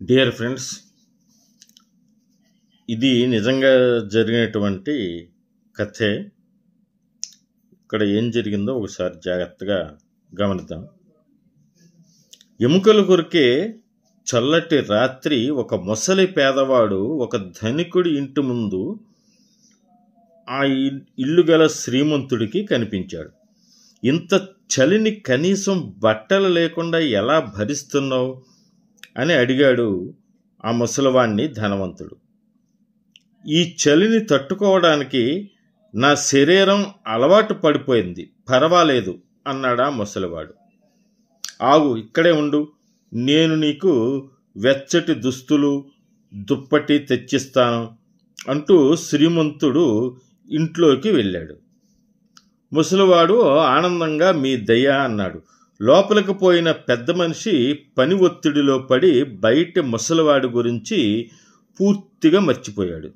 Dear friends, ఇది నిజంగా జరిగినటువంటి కథే. ఇక్కడ ఏం జరిగిందో ఒకసారి జాగ్రత్తగా గమనిద్దాం. ఎముకలు కొరికే చల్లటి రాత్రి ఒక ముసలి పేదవాడు ఒక ధనికుడి ఇంటి ముందు ఆ ఇల్లు గల శ్రీమంతుడికి కనిపించాడు. ఇంత చలిని కనీసం బట్టలు లేకుండా ఎలా భరిస్తున్నావు అని అడిగాడు ఆ ముసలివాణ్ణి ధనవంతుడు. ఈ చలిని తట్టుకోవడానికి నా శరీరం అలవాటు పడిపోయింది, పర్వాలేదు అన్నాడా ముసలివాడు. ఆగు, ఇక్కడే ఉండు, నేను నీకు వెచ్చటి దుస్తులు దుప్పటి తెచ్చిస్తాను అంటూ శ్రీమంతుడు ఇంట్లోకి వెళ్ళాడు. ముసలివాడు ఆనందంగా మీ దయ అన్నాడు. లోపలికి పోయిన పెద్ద మనిషి పని ఒత్తిడిలో పడి బయట ముసలివాడి గురించి పూర్తిగా మర్చిపోయాడు.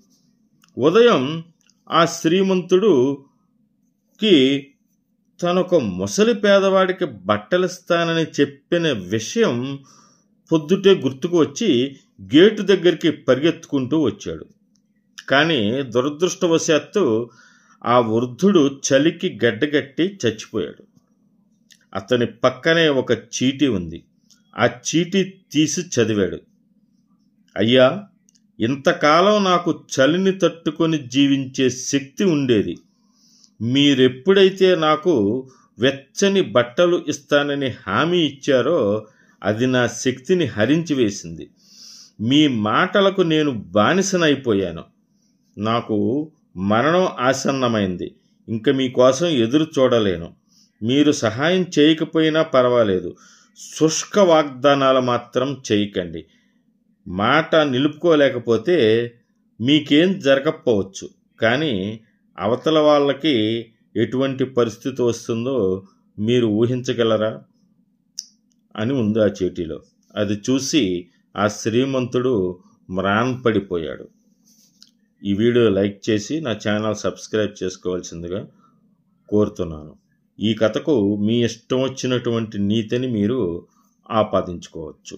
ఉదయం ఆ శ్రీమంతుడికి తనొక ముసలి పేదవాడికి బట్టలిస్తానని చెప్పిన విషయం పొద్దుటే గుర్తుకు వచ్చి గేటు దగ్గరికి పరిగెత్తుకుంటూ వచ్చాడు. కానీ దురదృష్టవశాత్తు ఆ వృద్ధుడు చలికి గడ్డగట్టి చచ్చిపోయాడు. అతని పక్కనే ఒక చీటీ ఉంది. ఆ చీటీ తీసి చదివాడు. అయ్యా, ఇంతకాలం నాకు చలిని తట్టుకొని జీవించే శక్తి ఉండేది. మీరెప్పుడైతే నాకు వెచ్చని బట్టలు ఇస్తానని హామీ ఇచ్చారో అది నా శక్తిని హరించి వేసింది. మీ మాటలకు నేను బానిసనైపోయాను. నాకు మరణం ఆసన్నమైంది. ఇంక మీకోసం ఎదురు చూడలేను. మీరు సహాయం చేయకపోయినా పర్వాలేదు, శుష్క వాగ్దానాలు మాత్రం చేయకండి. మాట నిలుపుకోలేకపోతే మీకేం జరగకపోవచ్చు, కానీ అవతల వాళ్ళకి ఎటువంటి పరిస్థితి వస్తుందో మీరు ఊహించగలరా అని ఉంది ఆ చీటీలో. అది చూసి ఆ శ్రీమంతుడు మ్రాన్పడిపోయాడు. ఈ వీడియో లైక్ చేసి నా ఛానల్ సబ్స్క్రైబ్ చేసుకోవాల్సిందిగా కోరుతున్నాను. ఈ కథకు మీ ఇష్టం వచ్చినటువంటి నీతిని మీరు ఆపాదించుకోవచ్చు.